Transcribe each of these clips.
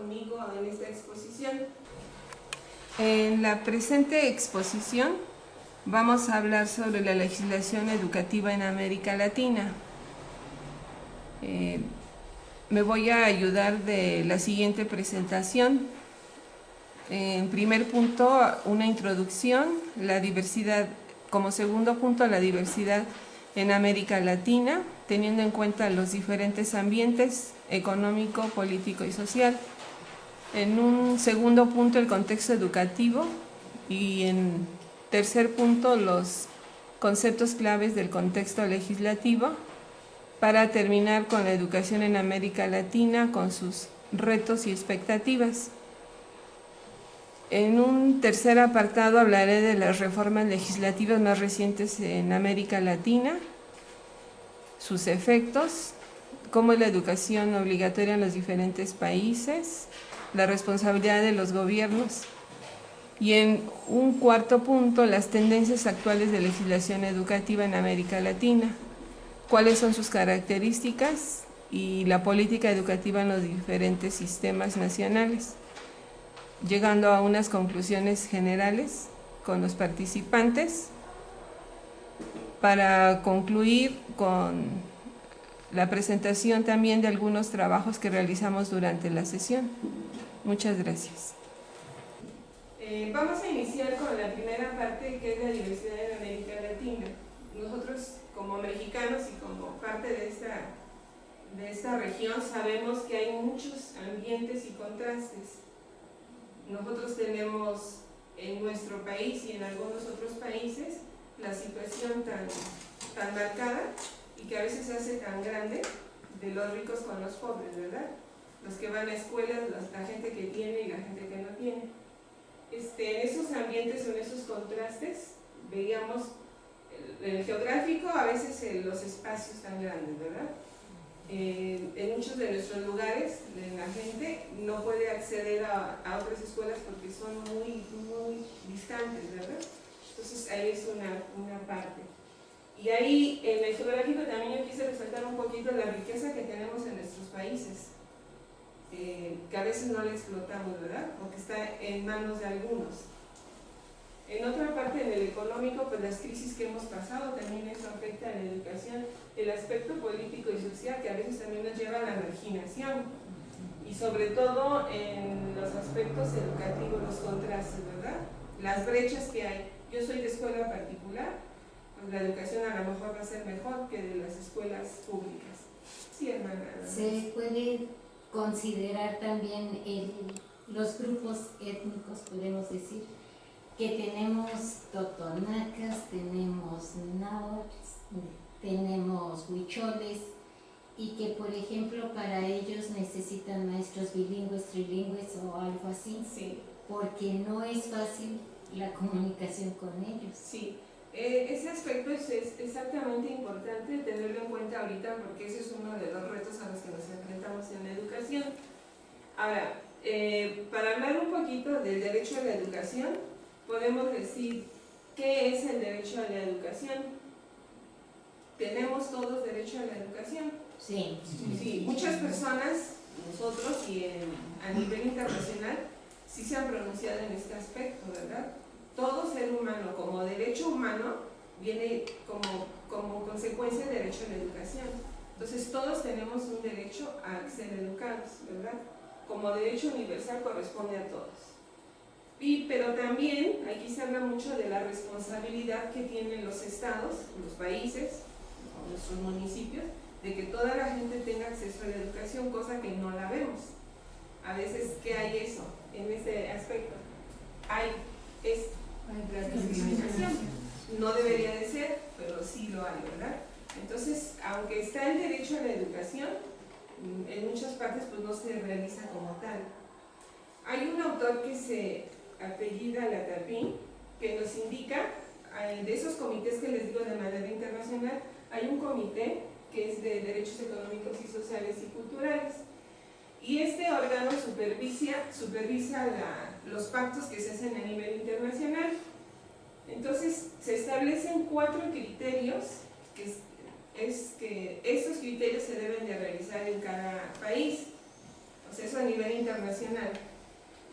conmigo en esta exposición. En la presente exposición vamos a hablar sobre la legislación educativa en América Latina. Me voy a ayudar de la siguiente presentación. En primer punto, una introducción, la diversidad. Como segundo punto, la diversidad en América Latina, teniendo en cuenta los diferentes ambientes económico, político y social. En un segundo punto, el contexto educativo, y en tercer punto, los conceptos claves del contexto legislativo, para terminar con la educación en América Latina, con sus retos y expectativas. En un tercer apartado hablaré de las reformas legislativas más recientes en América Latina, sus efectos, cómo es la educación obligatoria en los diferentes países, la responsabilidad de los gobiernos, y en un cuarto punto, las tendencias actuales de legislación educativa en América Latina, cuáles son sus características y la política educativa en los diferentes sistemas nacionales, llegando a unas conclusiones generales con los participantes para concluir con la presentación también de algunos trabajos que realizamos durante la sesión. Muchas gracias. Vamos a iniciar con la primera parte, que es la diversidad en América Latina. Nosotros, como mexicanos y como parte de esta región, sabemos que hay muchos ambientes y contrastes. Nosotros tenemos en nuestro país y en algunos otros países la situación tan marcada y que a veces se hace tan grande de los ricos con los pobres, ¿verdad? Los que van a escuelas, la gente que tiene y la gente que no tiene. En esos ambientes o en esos contrastes veíamos el geográfico, a veces los espacios tan grandes, ¿verdad? En muchos de nuestros lugares la gente no puede acceder a otras escuelas porque son muy distantes, ¿verdad? Entonces ahí es una parte. Y ahí en el geográfico también yo quise resaltar un poquito la riqueza que tenemos en nuestros países, que a veces no la explotamos, ¿verdad? Porque está en manos de algunos. En otra parte, en el económico, pues las crisis que hemos pasado, también eso afecta a la educación, el aspecto político y social, que a veces también nos lleva a la marginación, y sobre todo en los aspectos educativos, los contrastes, ¿verdad? Las brechas que hay. Yo soy de escuela particular, pues la educación a lo mejor va a ser mejor que de las escuelas públicas. Sí, hermana. Se puede considerar también los grupos étnicos, podemos decir, que tenemos totonacas, tenemos náhuatl, tenemos huicholes, y que por ejemplo para ellos necesitan maestros bilingües, trilingües o algo así, sí, porque no es fácil la comunicación con ellos. Sí, ese aspecto es exactamente importante tenerlo en cuenta ahorita, porque ese es uno de los retos a los que nos enfrentamos en la educación. Ahora, para hablar un poquito del derecho a la educación, podemos decir, ¿qué es el derecho a la educación? ¿Tenemos todos derecho a la educación? Sí. Sí, muchas personas, nosotros y a nivel internacional, sí se han pronunciado en este aspecto, ¿verdad? Todo ser humano como derecho humano viene como consecuencia del derecho a la educación. Entonces todos tenemos un derecho a ser educados, ¿verdad? Como derecho universal corresponde a todos. Pero también aquí se habla mucho de la responsabilidad que tienen los estados, los países, nuestros municipios, de que toda la gente tenga acceso a la educación, cosa que no la vemos. A veces, ¿qué hay eso en ese aspecto? Es la discriminación. No debería de ser, pero sí lo hay, ¿verdad? Entonces, aunque está el derecho a la educación, en muchas partes pues no se realiza como tal. Hay un autor que se apellida Latapí, que nos indica, de esos comités que les digo de manera internacional, hay un comité que es de derechos económicos y sociales y culturales. Y este órgano supervisa los pactos que se hacen a nivel internacional. Entonces, se establecen 4 criterios, que estos criterios se deben de realizar en cada país. O o sea, eso a nivel internacional.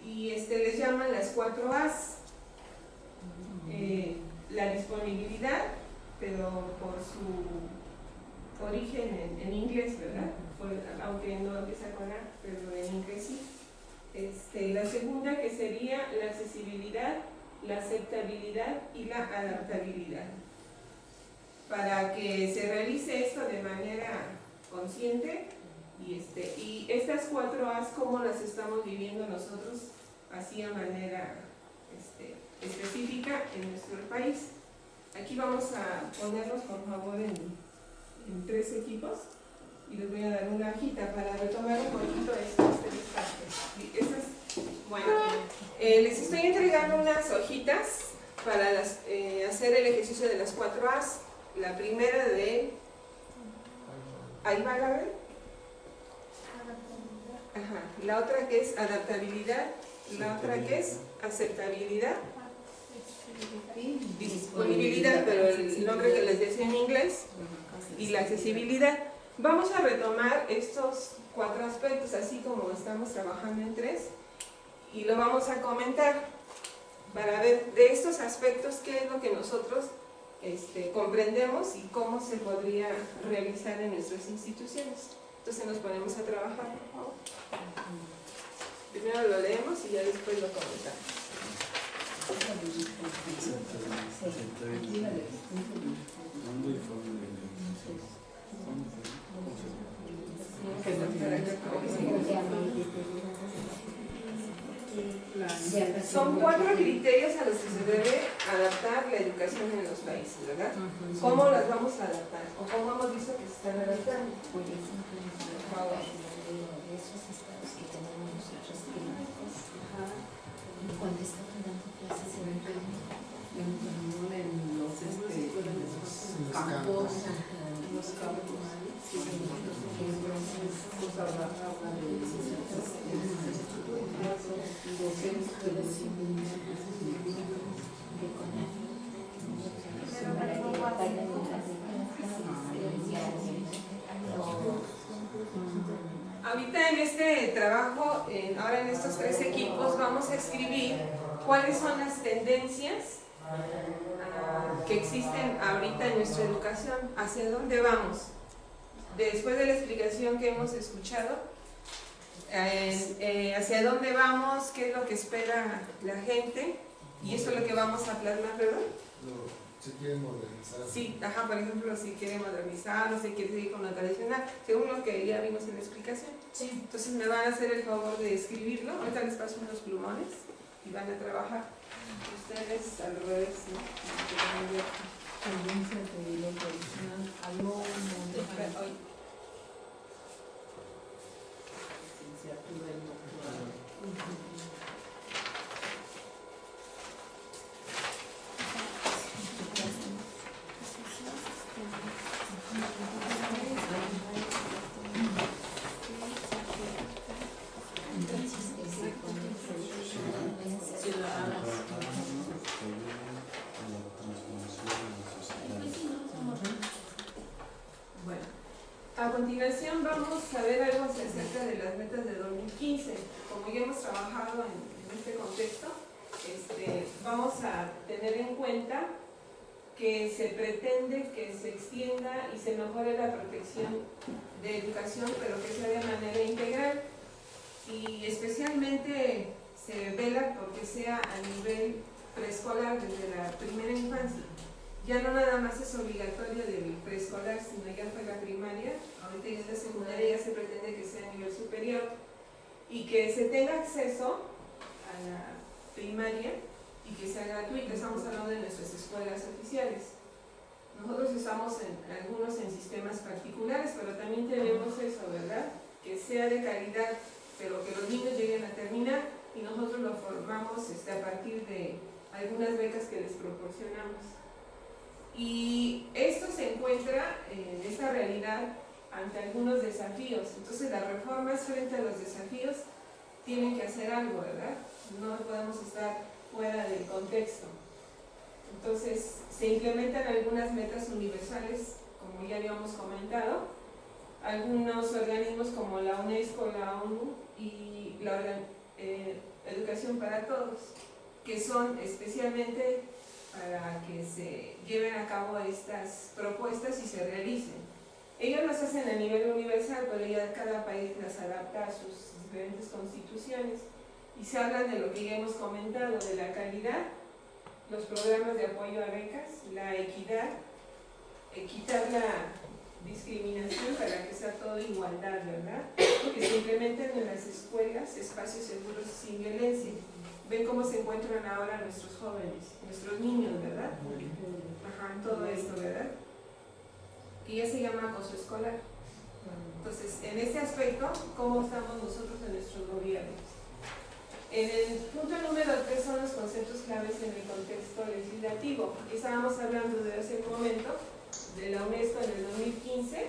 Y les llaman las 4 A's. La disponibilidad, pero por su origen en inglés, ¿verdad? Aunque no empieza con A, pero en inglés sí. La segunda, que sería la accesibilidad, la aceptabilidad y la adaptabilidad. Para que se realice esto de manera consciente, y estas 4 A's, ¿cómo las estamos viviendo nosotros así a manera específica en nuestro país? Aquí vamos a ponerlos, por favor, en 3 equipos, y les voy a dar una hojita para retomar un poquito bueno, les estoy entregando unas hojitas para hacer el ejercicio de las 4 A's. La primera de... ¿Ahí va la ver? Ajá. La otra que es adaptabilidad, la otra que es aceptabilidad, disponibilidad, pero el nombre que les decía en inglés, y la accesibilidad. Vamos a retomar estos 4 aspectos, así como estamos trabajando en 3, y lo vamos a comentar para ver de estos aspectos qué es lo que nosotros comprendemos y cómo se podría realizar en nuestras instituciones. Entonces nos ponemos a trabajar, por favor. Primero lo leemos y ya después lo comentamos. Son 4 criterios a los que se debe adaptar la educación en los países, ¿verdad? ¿Cómo las vamos a adaptar? ¿O cómo hemos visto que se están adaptando? Por favor. Esos estados que tenemos nosotros clínicos, cuando estaban dando clases en los campos, los campos, Ahorita en este trabajo, ahora en estos 3 equipos, vamos a escribir cuáles son las tendencias que existen ahorita en nuestra educación, hacia dónde vamos. Después de la explicación que hemos escuchado, hacia dónde vamos, qué es lo que espera la gente, y eso es lo que vamos a plasmar, ¿verdad? Si quieren modernizar. Sí, ajá, por ejemplo, si quiere modernizar, o si quiere seguir con lo tradicional, según lo que ya vimos en la explicación. sí. Entonces me van a hacer el favor de escribirlo. Ahorita les paso unos plumones y van a trabajar. Ustedes al revés, ¿no? Tendencia de lo tradicional a lo moderno. Licenciatura y doctorado. Bueno, a continuación vamos a ver algo acerca de las metas de 2015. Como ya hemos trabajado en este contexto, vamos a tener en cuenta que se pretende que se extienda y se mejore la protección de educación, pero que sea de manera integral, y especialmente se vela porque sea a nivel preescolar, desde la primera infancia. Ya no nada más es obligatorio del preescolar, sino ya fue la primaria. Ahorita ya en la secundaria ya se pretende que sea a nivel superior, y que se tenga acceso a la primaria y que sea gratuito. Estamos hablando de nuestras escuelas oficiales. Nosotros estamos algunos en sistemas particulares, pero también tenemos eso, ¿verdad? Que sea de calidad, pero que los niños lleguen a terminar, y nosotros lo formamos a partir de algunas becas que les proporcionamos. Y esto se encuentra en esta realidad ante algunos desafíos. Entonces las reformas frente a los desafíos tienen que hacer algo, ¿verdad? No podemos estar fuera del contexto. Entonces se implementan algunas metas universales, como ya habíamos comentado, algunos organismos como la UNESCO, la ONU y la Educación para Todos, que son especialmente para que se lleven a cabo estas propuestas y se realicen. Ellos las hacen a nivel universal, pero ya cada país las adapta a sus diferentes constituciones y se habla de lo que ya hemos comentado, de la calidad, los programas de apoyo a becas, la equidad, quitar la discriminación para que sea todo igualdad, ¿verdad? Que se implementen en las escuelas espacios seguros y sin violencia. Ven cómo se encuentran ahora nuestros jóvenes, nuestros niños, ¿verdad? Ajá, todo esto, ¿verdad? Que ya se llama acoso escolar. Entonces, en este aspecto, ¿cómo estamos nosotros en nuestros gobiernos? En el punto número 3 son los conceptos claves en el contexto legislativo. Aquí estábamos hablando de hace un momento de la UNESCO en el 2015,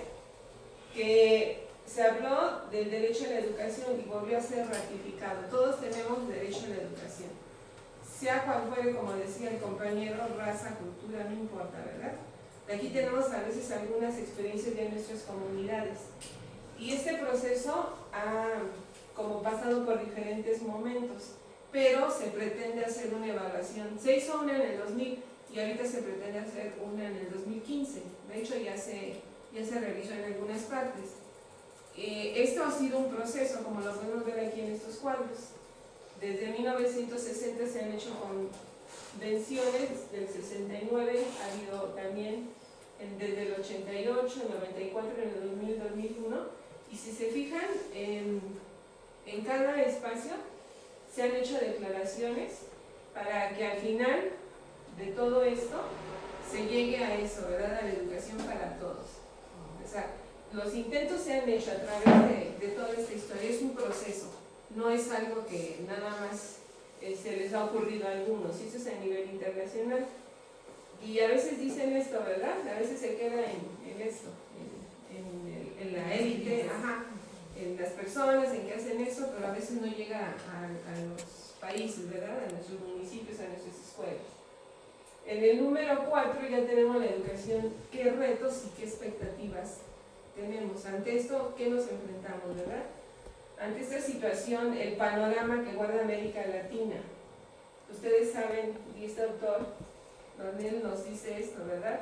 que se habló del derecho a la educación y volvió a ser ratificado. Todos tenemos derecho a la educación, sea cual fuere, como decía el compañero, raza, cultura, no importa, ¿verdad? Aquí tenemos a veces algunas experiencias de nuestras comunidades y este proceso ha como pasado por diferentes momentos, pero se pretende hacer una evaluación. Se hizo una en el 2000 y ahorita se pretende hacer una en el 2015. De hecho ya se realizó en algunas partes. Esto ha sido un proceso, como lo podemos ver aquí en estos cuadros. Desde 1960 se han hecho convenciones, del 69 ha habido también desde el 88, 94, en el 2000, 2001, y si se fijan, en cada espacio se han hecho declaraciones para que al final de todo esto se llegue a eso, ¿verdad? A la educación para todos. O sea, los intentos se han hecho a través de toda esta historia, es un proceso, no es algo que nada más se les ha ocurrido a algunos, esto es a nivel internacional. Y a veces dicen esto, ¿verdad? A veces se queda en esto, en la élite, ajá, en las personas, en que hacen eso, pero a veces no llega a los países, ¿verdad? A nuestros municipios, a nuestras escuelas. En el número 4 ya tenemos la educación, qué retos y qué expectativas tenemos. Ante esto, ¿qué nos enfrentamos, verdad? Ante esta situación, el panorama que guarda América Latina. Ustedes saben, y este autor, donde él nos dice esto, ¿verdad?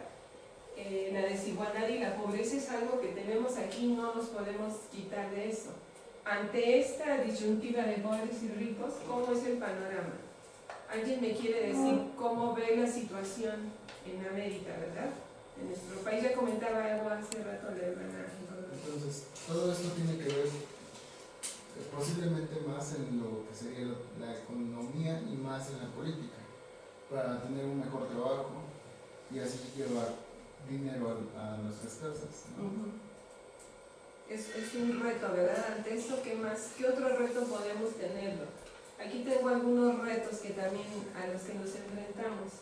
La desigualdad y la pobreza es algo que tenemos aquí, no nos podemos quitar de eso. Ante esta disyuntiva de pobres y ricos, ¿cómo es el panorama? ¿Alguien me quiere decir cómo ve la situación en América, verdad? En nuestro país, ya comentaba algo hace rato la hermana. Entonces, todo esto tiene que ver posiblemente más en lo que sería la economía y más en la política, para tener un mejor trabajo y así llevar dinero a nuestras casas, ¿no? Es un reto, ¿verdad? Ante esto, ¿qué otro reto podemos tenerlo? Aquí tengo algunos retos que también a los que nos enfrentamos.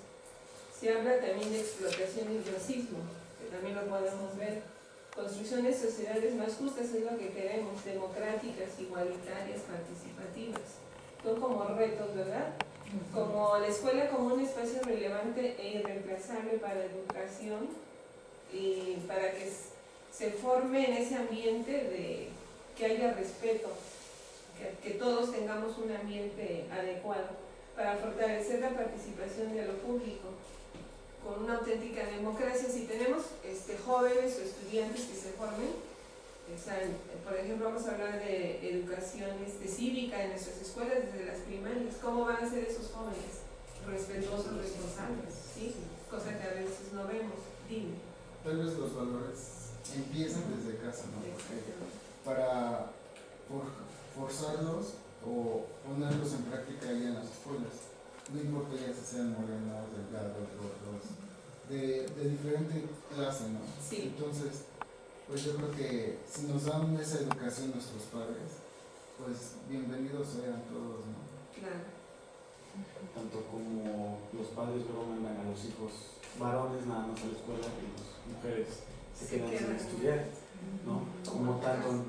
Se habla también de explotación y racismo, que también lo podemos ver. Construcción de sociedades más justas es lo que queremos, democráticas, igualitarias, participativas. Son como retos, ¿verdad? Como la escuela como un espacio relevante e irreemplazable para la educación y para que se forme en ese ambiente de que haya respeto, que todos tengamos un ambiente adecuado para fortalecer la participación de lo público con una auténtica democracia. Si tenemos jóvenes o estudiantes que se formen, por ejemplo, vamos a hablar de educación cívica en nuestras escuelas desde las primarias. ¿Cómo van a ser esos jóvenes? Respetuosos, responsables, ¿sí? Cosa que a veces no vemos. Dime. Tal vez los valores empiezan desde casa, ¿no? Porque para forzarlos o ponerlos en práctica ahí en las escuelas, no importa ya si sean morenos, delgados, gordos, de diferente clase, ¿no? Sí. Entonces, pues yo creo que si nos dan esa educación nuestros padres, pues bienvenidos sean todos, ¿no? Claro. Tanto como los padres luego mandan a los hijos varones nada más a la escuela y las mujeres se quedan sin estudiar, ¿no? Como tanto,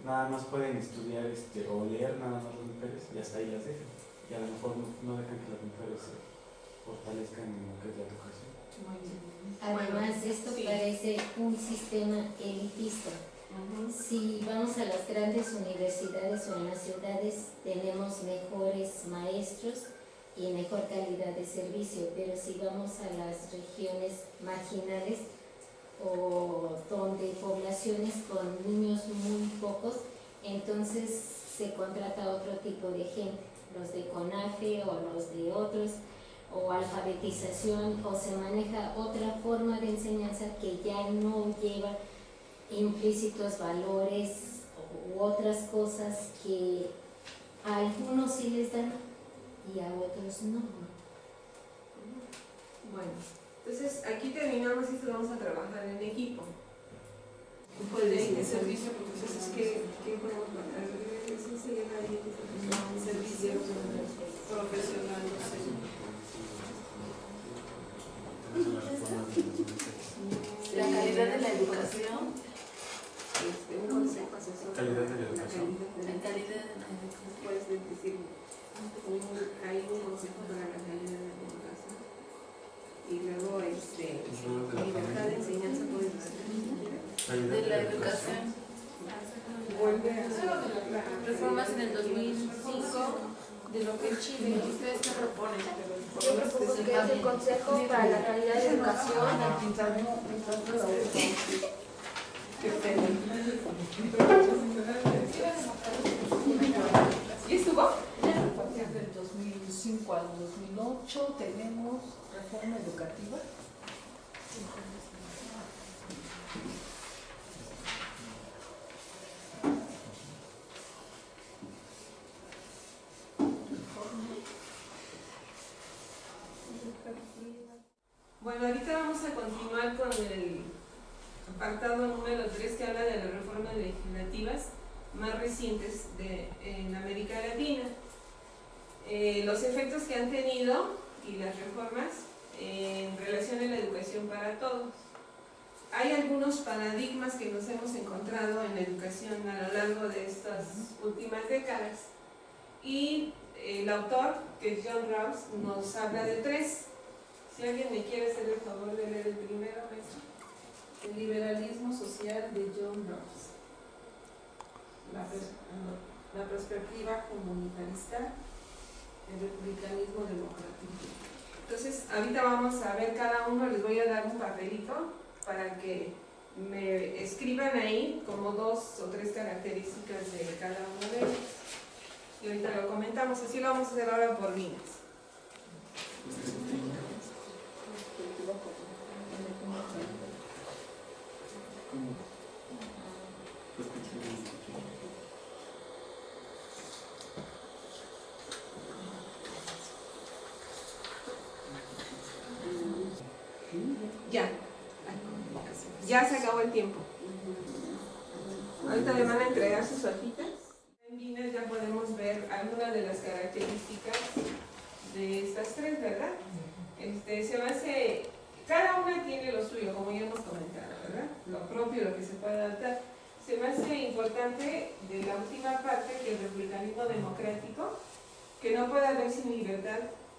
nada más pueden estudiar o leer nada más las mujeres y hasta ahí las dejan. Y a lo mejor no dejan que las mujeres se fortalezcan en lo que es la educación. Además, esto Sí. parece un sistema elitista, Si vamos a las grandes universidades o en las ciudades, tenemos mejores maestros y mejor calidad de servicio, pero si vamos a las regiones marginales o donde poblaciones con niños muy pocos, entonces se contrata otro tipo de gente, los de CONAFE o los de otros, o alfabetización, o se maneja otra forma de enseñanza que ya no lleva implícitos valores u otras cosas que a algunos sí les dan y a otros no. Bueno, entonces aquí terminamos y vamos a trabajar en equipo. ¿Qué servicio? Entonces, ¿qué podemos trabajar? Eso se llama servicio profesional, no sé. La calidad de la educación. Un consejo asesor. Calidad de la educación. La calidad de la educación. Puedes decir, hay un consejo para la calidad de la educación. Y luego, libertad de enseñanza, puedes decir. De la educación. Vuelve a Reformas en el 2005 de lo que es Chile. ¿Ustedes qué proponen? Yo propongo que es el Consejo para la Calidad de Educación. ¿Y estuvo? A partir del 2005 al 2008 tenemos reforma educativa. Bueno, ahorita vamos a continuar con el apartado número 3 que habla de las reformas legislativas más recientes en América Latina. Los efectos que han tenido y las reformas en relación a la educación para todos. Hay algunos paradigmas que nos hemos encontrado en la educación a lo largo de estas últimas décadas y el autor, que es John Rawls, nos habla de 3. Si alguien me quiere hacer el favor de leer el primero, el liberalismo social de John Rawls, la perspectiva comunitarista, el republicanismo democrático. Entonces, ahorita vamos a ver cada uno, les voy a dar un papelito para que me escriban ahí como 2 o 3 características de cada uno de ellos. Y ahorita lo comentamos, así lo vamos a hacer ahora por líneas. Ya se acabó el tiempo. Ahorita le van a entregar sus hojitas. En Guinness ya podemos ver algunas de las características de estas 3, ¿verdad? Se base, cada una tiene lo suyo, como ya hemos comentado, ¿verdad? Lo propio, lo que se puede adaptar. Se me hace importante de la última parte que el republicanismo democrático, que no puede haber sin libertad,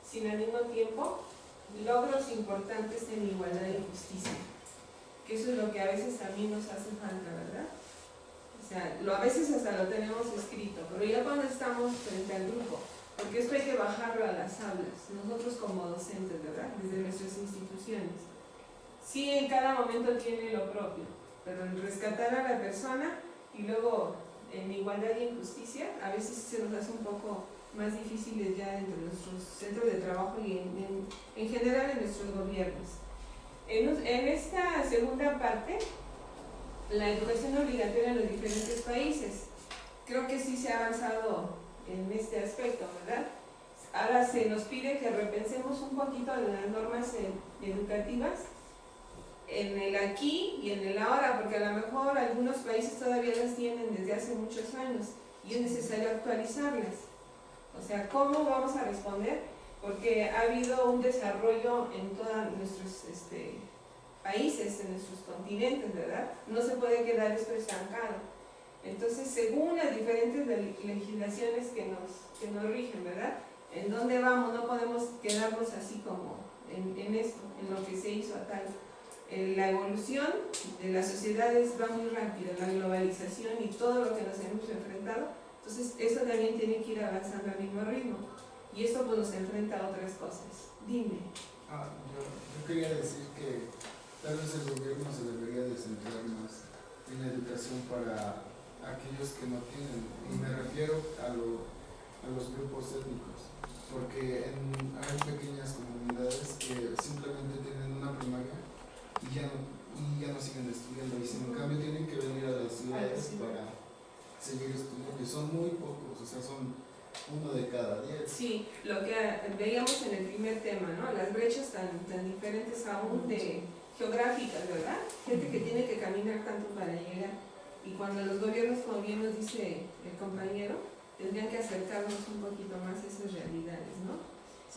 sin al mismo tiempo logros importantes en igualdad y justicia. Que eso es lo que a veces también nos hace falta, ¿verdad? O sea, a veces hasta lo tenemos escrito, pero ya cuando estamos frente al grupo, porque esto hay que bajarlo a las aulas, nosotros como docentes, ¿verdad? Desde nuestras instituciones. Sí, en cada momento tiene lo propio, pero el rescatar a la persona y luego en igualdad y en justicia, a veces se nos hace un poco más difíciles ya dentro de nuestros centros de trabajo y en general en nuestros gobiernos. En esta segunda parte, la educación obligatoria en los diferentes países, creo que sí se ha avanzado en este aspecto, ¿verdad? Ahora se nos pide que repensemos un poquito de las normas educativas en el aquí y en el ahora, porque a lo mejor algunos países todavía las tienen desde hace muchos años y es necesario actualizarlas. O sea, ¿cómo vamos a responder? Porque ha habido un desarrollo en todos nuestros países, en nuestros continentes, ¿verdad? No se puede quedar esto estancado. Entonces, según las diferentes legislaciones que nos rigen, ¿verdad? ¿En dónde vamos? No podemos quedarnos así como en esto, en lo que se hizo a tal. la evolución de las sociedades va muy rápido, la globalización y todo lo que nos hemos enfrentado, entonces eso también tiene que ir avanzando al mismo ritmo, y esto pues nos enfrenta a otras cosas. Dime. Yo quería decir que tal vez el gobierno se debería de centrar más en la educación para aquellos que no tienen, y me refiero a los grupos étnicos, porque hay pequeñas comunidades que simplemente tienen una primaria y ya no siguen estudiando, y sin cambio tienen que venir a las ciudades para seguir estudiando, y son muy pocos, o sea, son 1 de cada 10. Sí, lo que veíamos en el primer tema, ¿no? Las brechas tan diferentes aún de geográficas, ¿verdad? Gente que tiene que caminar tanto para llegar, y cuando los gobiernos, como bien nos dice el compañero, tendrían que acercarnos un poquito más a esas realidades, ¿no?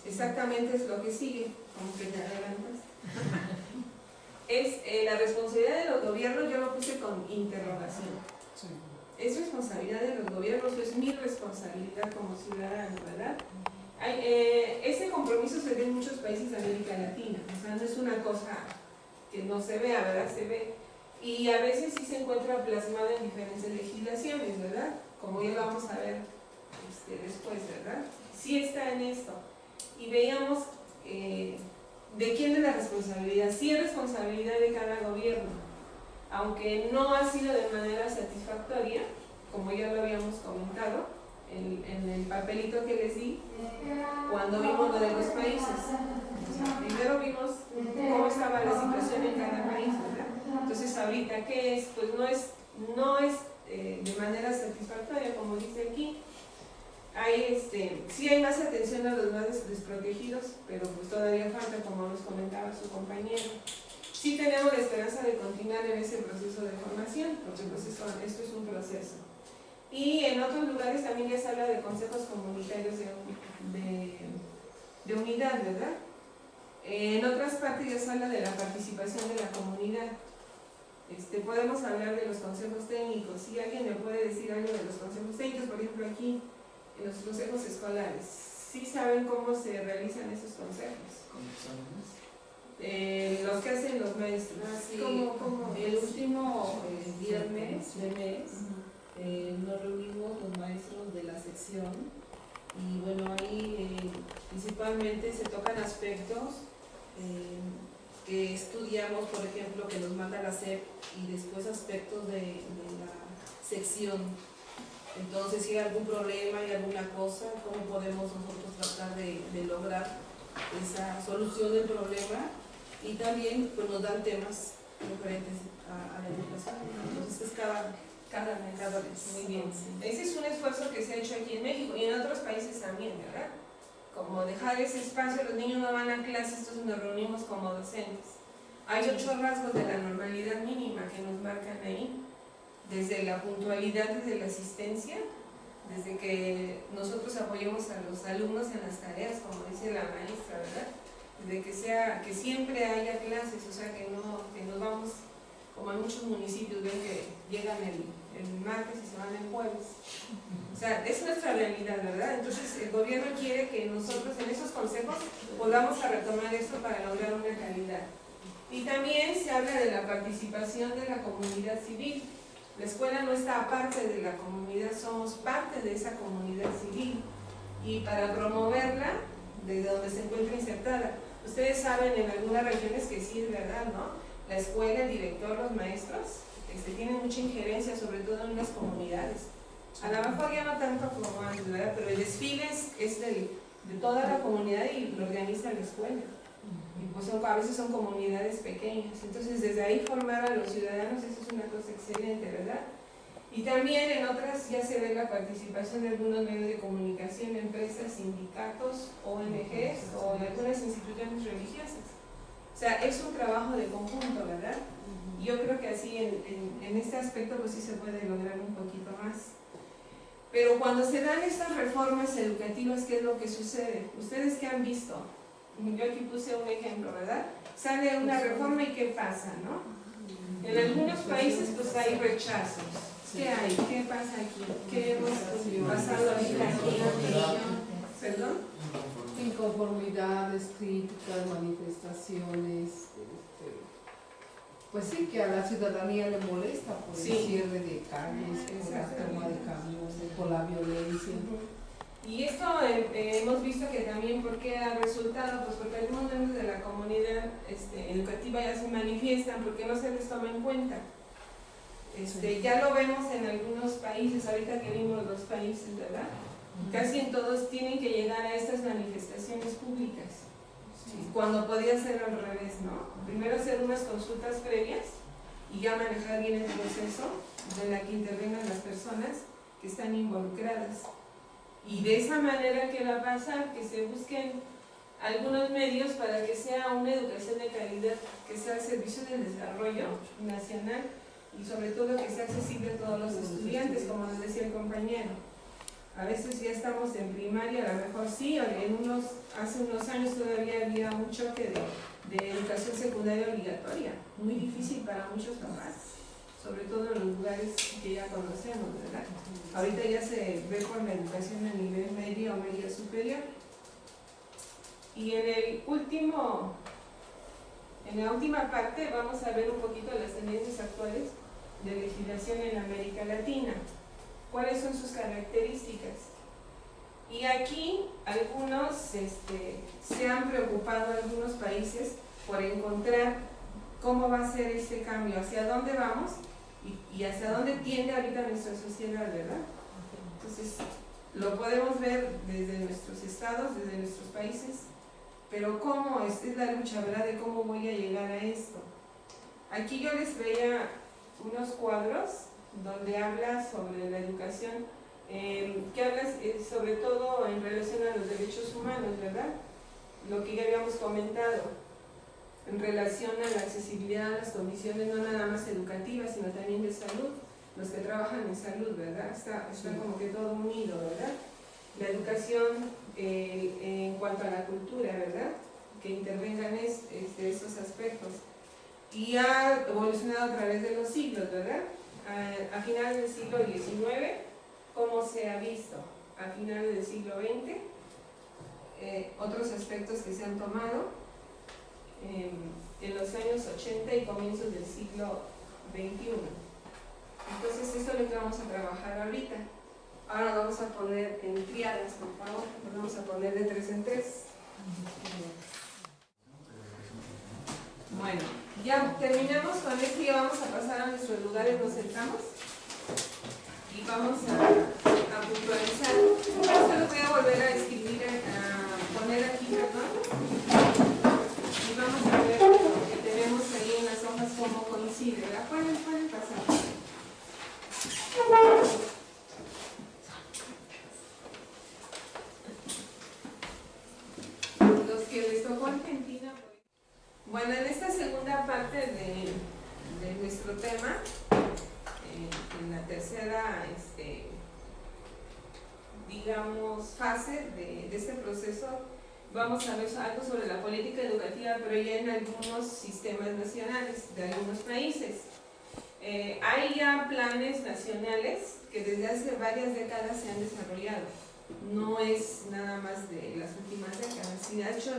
Exactamente es lo que sigue, como que te adelantas. Es la responsabilidad de los gobiernos, yo lo puse con interrogación. ¿Es responsabilidad de los gobiernos o es mi responsabilidad como ciudadano, verdad? Este compromiso se ve en muchos países de América Latina, o sea, no es una cosa que no se vea, ¿verdad? Se ve. Y a veces sí se encuentra plasmado en diferentes legislaciones, ¿verdad? Como ya lo vamos a ver después, ¿verdad? Sí está en esto. Y veíamos de quién es la responsabilidad. Sí es responsabilidad de cada gobierno, aunque no ha sido de manera satisfactoria, como ya lo habíamos comentado en el papelito que les di, cuando vimos lo de los países. O sea, primero vimos cómo estaba la situación en cada país, ¿verdad? Entonces ahorita, ¿qué es? Pues no es de manera satisfactoria, como dice aquí. Sí hay más atención a los más desprotegidos, pero pues todavía falta, como nos comentaba su compañero. Sí tenemos la esperanza de continuar en ese proceso de formación, porque pues esto es un proceso. Y en otros lugares también ya se habla de consejos comunitarios de unidad, ¿verdad? En otras partes ya se habla de la participación de la comunidad. Podemos hablar de los consejos técnicos. Si alguien me puede decir algo de los consejos técnicos, por ejemplo aquí, en los consejos escolares, ¿sí saben cómo se realizan esos consejos? ¿Con exámenes? Los que hacen los maestros. Sí. ¿Cómo? El último viernes de mes nos reunimos los maestros de la sección y bueno, ahí principalmente se tocan aspectos que estudiamos, por ejemplo, que nos manda la SEP, y después aspectos de la sección. Entonces, si hay algún problema, hay alguna cosa, ¿cómo podemos nosotros tratar de lograr esa solución del problema? Y también pues nos dan temas referentes a la educación. Entonces es cada mes. Muy bien. Ese es un esfuerzo que se ha hecho aquí en México y en otros países también, ¿verdad? Como dejar ese espacio, los niños no van a clases, entonces nos reunimos como docentes. Hay 8 rasgos de la normalidad mínima que nos marcan ahí, desde la puntualidad, desde la asistencia, desde que nosotros apoyemos a los alumnos en las tareas, como dice la maestra, ¿verdad? De que siempre haya clases, o sea, que nos vamos, como en muchos municipios ven que llegan el martes y se van el jueves. O sea, es nuestra realidad, ¿verdad? Entonces el gobierno quiere que nosotros en esos consejos volvamos a retomar esto para lograr una calidad. Y también se habla de la participación de la comunidad civil. La escuela no está aparte de la comunidad, somos parte de esa comunidad civil. Y para promoverla, desde donde se encuentra insertada. Ustedes saben en algunas regiones que sí es verdad, ¿no? La escuela, el director, los maestros, tienen mucha injerencia, sobre todo en las comunidades. A lo mejor ya no tanto como antes, ¿verdad? Pero el desfile es de toda la comunidad y lo organiza la escuela. Y pues a veces son comunidades pequeñas. Entonces desde ahí formar a los ciudadanos, eso es una cosa excelente, ¿verdad? Y también en otras ya se ve la participación de algunos medios de comunicación, empresas, sindicatos, ONGs o en algunas instituciones religiosas. O sea, es un trabajo de conjunto, ¿verdad? Yo creo que así en este aspecto pues sí se puede lograr un poquito más. Pero cuando se dan estas reformas educativas, ¿qué es lo que sucede? ¿Ustedes qué han visto? Yo aquí puse un ejemplo, ¿verdad? Sale una reforma y ¿qué pasa, no? En algunos países pues hay rechazos. ¿Qué hay? ¿Qué pasa aquí? ¿Qué hemos pasado ahorita aquí? ¿Perdón? Inconformidades, críticas, manifestaciones, Pues sí, que a la ciudadanía le molesta por Sí. el cierre de calles, por la toma de camiones, por la violencia. Y esto hemos visto que también, ¿por qué ha resultado? Pues porque algunos miembros de la comunidad educativa ya se manifiestan, porque no se les toma en cuenta. Ya lo vemos en algunos países, ahorita que vimos los países, ¿verdad? Casi en todos tienen que llegar a estas manifestaciones públicas, cuando podía ser al revés, ¿no? Primero hacer unas consultas previas y ya manejar bien el proceso de la que intervengan las personas que están involucradas. Y de esa manera, ¿qué va a pasar? Que se busquen algunos medios para que sea una educación de calidad, que sea al servicio del desarrollo nacional y sobre todo que sea accesible a todos los estudiantes, como nos decía el compañero. A veces ya estamos en primaria, a lo mejor sí, hace unos años todavía había un choque de educación secundaria obligatoria, muy difícil para muchos papás, sobre todo en los lugares que ya conocemos, ¿verdad? Ahorita ya se ve con la educación a nivel medio o media superior. Y en la última parte vamos a ver un poquito las tendencias actuales de legislación en América Latina. ¿Cuáles son sus características? Y aquí algunos se han preocupado, algunos países, por encontrar cómo va a ser este cambio, hacia dónde vamos y hacia dónde tiende ahorita nuestra sociedad, ¿verdad? Entonces, lo podemos ver desde nuestros estados, desde nuestros países, pero cómo es la lucha, ¿verdad? De cómo voy a llegar a esto. Aquí yo les veía unos cuadros donde habla sobre la educación, que habla sobre todo en relación a los derechos humanos, ¿verdad? Lo que ya habíamos comentado, en relación a la accesibilidad a las condiciones no nada más educativas, sino también de salud, los que trabajan en salud, ¿verdad? Está como que todo unido, ¿verdad? La educación en cuanto a la cultura, ¿verdad? Que intervengan esos aspectos. Y ha evolucionado a través de los siglos, ¿verdad? A finales del siglo XIX, ¿cómo se ha visto? A finales del siglo XX, otros aspectos que se han tomado en los años 80 y comienzos del siglo XXI. Entonces, esto es lo que vamos a trabajar ahorita. Ahora vamos a poner en triadas, por favor. Nos vamos a poner de 3 en 3. Bueno, ya terminamos con esto y ya vamos a pasar a nuestros lugares, nos sentamos y vamos a puntualizar. Esto lo voy a volver a escribir, a poner aquí, perdón. Y vamos a ver lo que tenemos ahí en las hojas, cómo coincide, ¿verdad? Pueden pasar. Los que les tocó Argentina. Bueno, en esta segunda parte de nuestro tema, en la tercera, digamos, fase de este proceso, vamos a ver algo sobre la política educativa, pero ya en algunos sistemas nacionales de algunos países. Hay ya planes nacionales que desde hace varias décadas se han desarrollado. No es nada más de las últimas décadas. Y de hecho,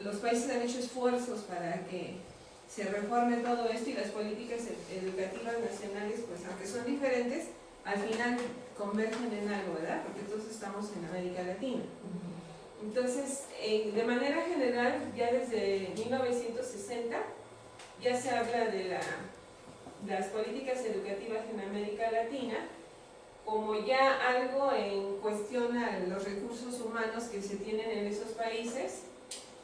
los países han hecho esfuerzos para que se reforme todo esto y las políticas educativas nacionales, pues aunque son diferentes, al final convergen en algo, ¿verdad? Porque todos estamos en América Latina. Entonces, de manera general, ya desde 1960 ya se habla de las políticas educativas en América Latina como ya algo en cuestión a los recursos humanos que se tienen en esos países,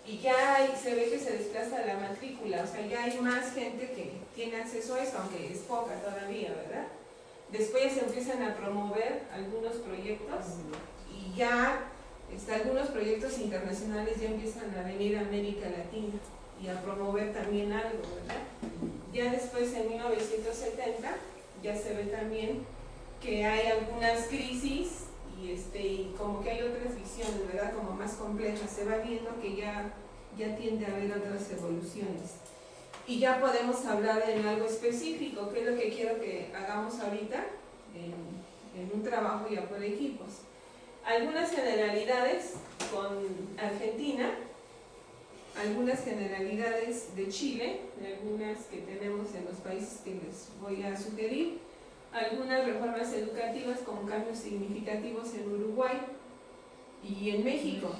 y ya se ve que se desplaza la matrícula, o sea, ya hay más gente que tiene acceso a eso, aunque es poca todavía, ¿verdad? Después se empiezan a promover algunos proyectos y ya algunos proyectos internacionales ya empiezan a venir a América Latina y a promover también algo, ¿verdad? Ya después, en 1970, ya se ve también que hay algunas crisis y como que hay otras visiones, ¿verdad? Como más complejas. Se va viendo que ya tiende a haber otras evoluciones. Y ya podemos hablar en algo específico, que es lo que quiero que hagamos ahorita en un trabajo ya por equipos. Algunas generalidades con Argentina algunas generalidades de Chile, algunas que tenemos en los países que les voy a sugerir, algunas reformas educativas con cambios significativos en Uruguay y en México,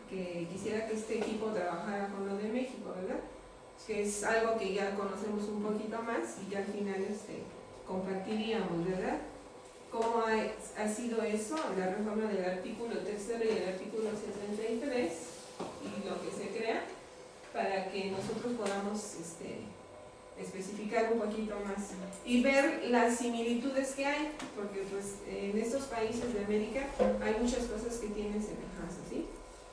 que quisiera que este equipo trabajara con lo de México, ¿verdad? Que es algo que ya conocemos un poquito más y ya al final compartiríamos, ¿verdad? ¿Cómo ha sido eso? La reforma del artículo 3º y el artículo 73 y lo que se crea para que nosotros podamos especificar un poquito más y ver las similitudes que hay, porque pues en estos países de América hay muchas cosas que tienen semejanza, ¿sí?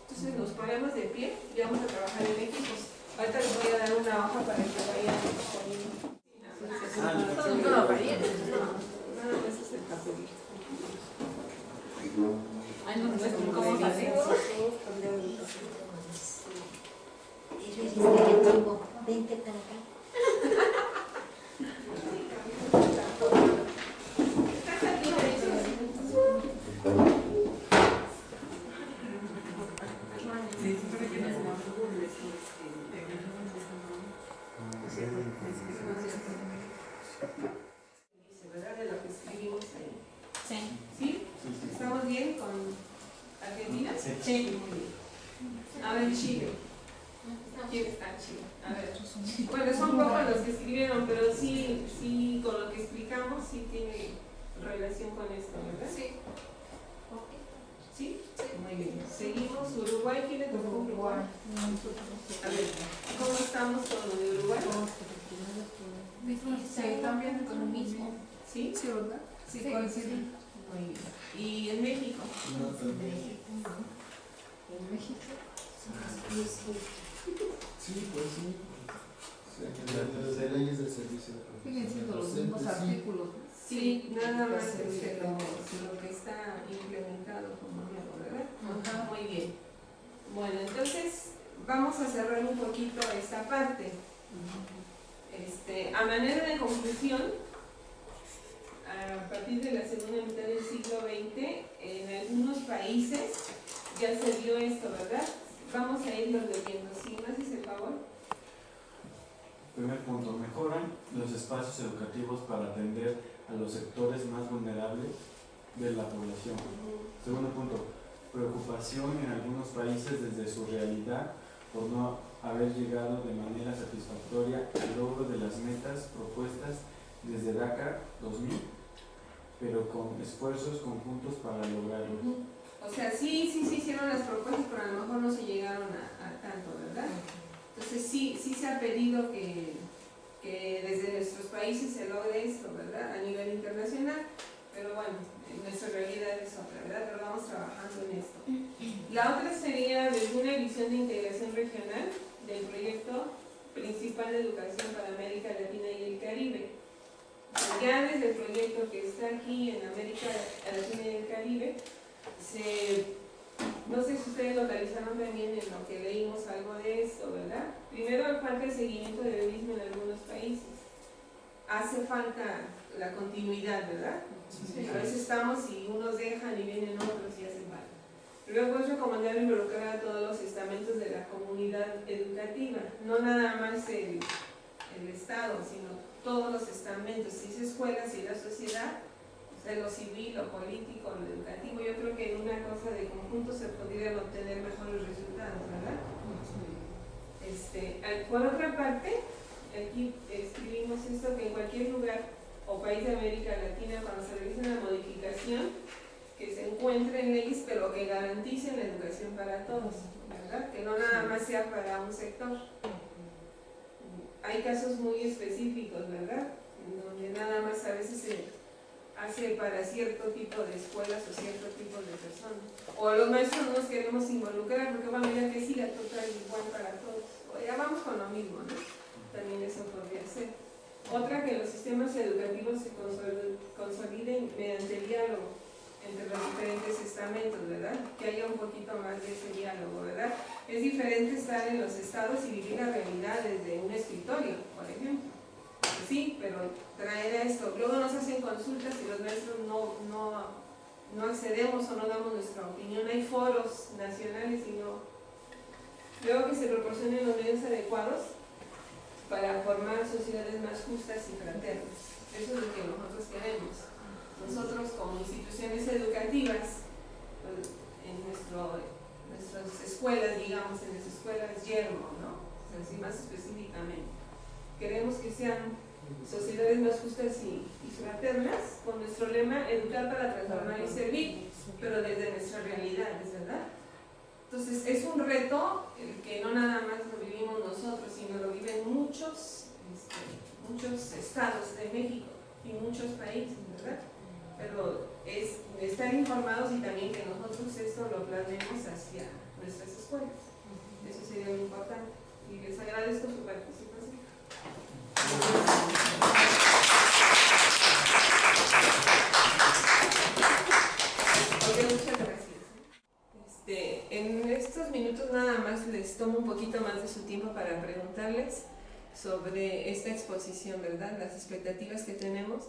Entonces nos ponemos de pie y vamos a trabajar en equipos. Ahorita les voy a dar una hoja para que vayan poniendo. No, Nada más es el papelito. Ay, no muestran cómo hacemos. Vente para acá. ¿Verdad? De lo que escribimos ahí. Sí. ¿Sí? ¿Estamos bien con Argentina? Sí. Muy bien. A ver, Chile. ¿Quién está en Chile? A ver. Bueno, son pocos los que escribieron, pero sí, con lo que explicamos, sí tiene relación con esto, ¿verdad? Sí. ¿Sí? Muy bien. Seguimos. Uruguay, ¿quién le tocó Uruguay? A ver, ¿cómo estamos con lo de Uruguay? Sí, también con lo mismo. ¿Sí? Sí, ¿verdad? Sí, coincide. Muy bien. ¿Y en México? No, también. En México. Sí, pues sí. De leyes del servicio. Siguen siendo los mismos Sí. artículos. Sí, nada más lo que está implementado como nuevo, ¿verdad? Ajá. Muy bien. Bueno, entonces vamos a cerrar un poquito esta parte. A manera de conclusión, a partir de la segunda mitad del siglo XX, en algunos países ya se vio esto, ¿verdad? Vamos a irlo leyendo. ¿Sí? ¿Me haces el favor? Primer punto, mejoran los espacios educativos para atender a los sectores más vulnerables de la población. Segundo punto, preocupación en algunos países desde su realidad por no haber llegado de manera satisfactoria al logro de las metas propuestas desde Dakar 2000, pero con esfuerzos conjuntos para lograrlo. O sea, sí se hicieron las propuestas, pero a lo mejor no se llegaron a tanto, ¿verdad? Entonces sí se ha pedido que desde nuestros países se logre esto, ¿verdad? A nivel internacional, pero bueno, nuestra realidad es otra, ¿verdad? Pero vamos trabajando en esto. La otra sería desde una visión de integración regional del proyecto principal de educación para América Latina y el Caribe. Ya desde el proyecto que está aquí en América Latina y el Caribe, no sé si ustedes localizaron también en lo que leímos algo de esto, ¿verdad? Primero falta el seguimiento del verismo en algunos países. Hace falta la continuidad, ¿verdad? Sí. A veces estamos y unos dejan y vienen otros y hacen falta. Luego es recomendable involucrar a todos los estamentos de la comunidad educativa, no nada más el Estado, sino todos los estamentos, si es escuelas, si es la sociedad, de lo civil, lo político, lo educativo. Yo creo que en una cosa de conjunto se podrían obtener mejores resultados, ¿verdad? Por otra parte, aquí escribimos esto, que en cualquier lugar o país de América Latina, cuando se realice una modificación, que se encuentren leyes, pero que garanticen la educación para todos, ¿verdad? Que no nada más sea para un sector. Hay casos muy específicos, ¿verdad? En donde nada más a veces se hace para cierto tipo de escuelas o cierto tipo de personas. O los maestros no nos queremos involucrar porque bueno, ya que siga total igual para todos. O ya vamos con lo mismo, ¿no? También eso podría ser. Otra, que los sistemas educativos se consoliden mediante el diálogo entre los diferentes estamentos, ¿verdad? Que haya un poquito más de ese diálogo, ¿verdad? Es diferente estar en los estados y vivir la realidad desde un escritorio, por ejemplo. Sí, pero traer a esto. Luego nos hacen consultas y los maestros no accedemos o no damos nuestra opinión. Hay foros nacionales y Luego que se proporcionen los medios adecuados para formar sociedades más justas y fraternas. Eso es lo que nosotros queremos. Nosotros como instituciones educativas, en nuestras escuelas, digamos, en las escuelas Yermo, ¿no? Así más específicamente, queremos que sean sociedades más justas y fraternas, con nuestro lema educar para transformar y servir, pero desde nuestras realidades, ¿verdad? Entonces es un reto el que no nada más lo vivimos nosotros, sino lo viven muchos estados de México y muchos países, ¿verdad? Pero es estar informados y también que nosotros esto lo plasmemos hacia nuestras escuelas. Eso sería lo importante. Y les agradezco su participación. Muchas gracias. En estos minutos nada más les tomo un poquito más de su tiempo para preguntarles sobre esta exposición, ¿verdad? Las expectativas que tenemos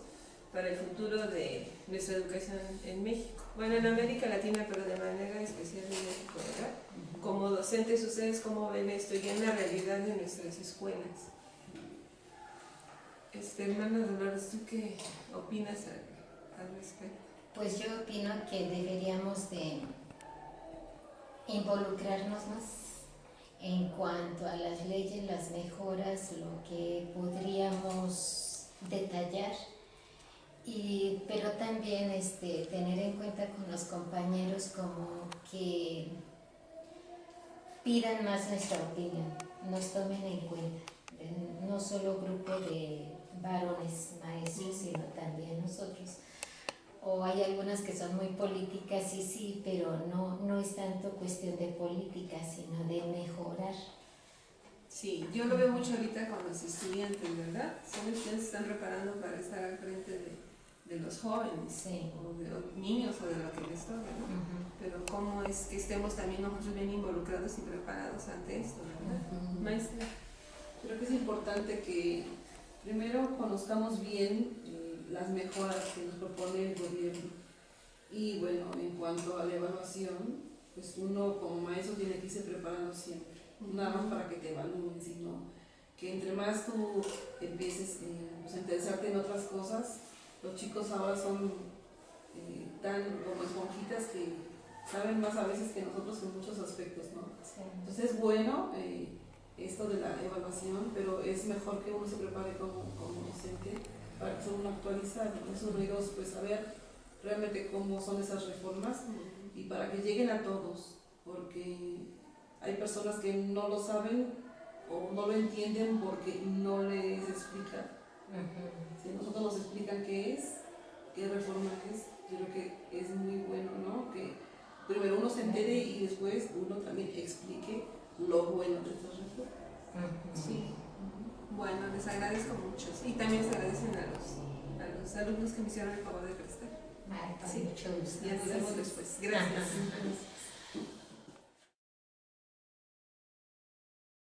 para el futuro de nuestra educación en México. Bueno, en América Latina, pero de manera especial en México, ¿verdad? Como docentes, ¿ustedes cómo ven esto y en la realidad de nuestras escuelas? Hermana Dolores, ¿tú qué opinas al respecto? Pues yo opino que deberíamos de involucrarnos más en cuanto a las leyes, las mejoras, lo que podríamos detallar, pero también tener en cuenta con los compañeros como que pidan más nuestra opinión, nos tomen en cuenta, no solo grupo de varones maestros, sino también nosotros. O hay algunas que son muy políticas, sí, pero no es tanto cuestión de política, sino de mejorar. Sí, yo lo veo mucho ahorita con los estudiantes, ¿verdad? Son estudiantes que se están preparando para estar al frente de los jóvenes, sí, o de los niños, o de lo que les toque, ¿no? Pero cómo es que estemos también nosotros bien involucrados y preparados ante esto, ¿verdad? Maestra. Creo que es importante que primero conozcamos bien las mejoras que nos propone el gobierno. Y bueno, en cuanto a la evaluación, pues uno como maestro tiene que irse preparando siempre, nada más para que te evalúen, sino que entre más tú empieces a interesarte en otras cosas. Los chicos ahora son tan como esponjitas que saben más a veces que nosotros en muchos aspectos, ¿no? Sí. Entonces es bueno esto de la evaluación, pero es mejor que uno se prepare como docente para que uno actualizar esos ruidos, pues saber realmente cómo son esas reformas y para que lleguen a todos, porque hay personas que no lo saben o no lo entienden porque no les explican. Si nosotros nos explican qué es, qué reforma es, yo creo que es muy bueno, ¿no? Que primero uno se entere y después uno también explique lo bueno de estas reformas. Sí. Bueno, les agradezco mucho. Y también se agradecen a los alumnos que me hicieron el favor de prestar. Sí, mucho gusto. Y nos vemos después. Gracias.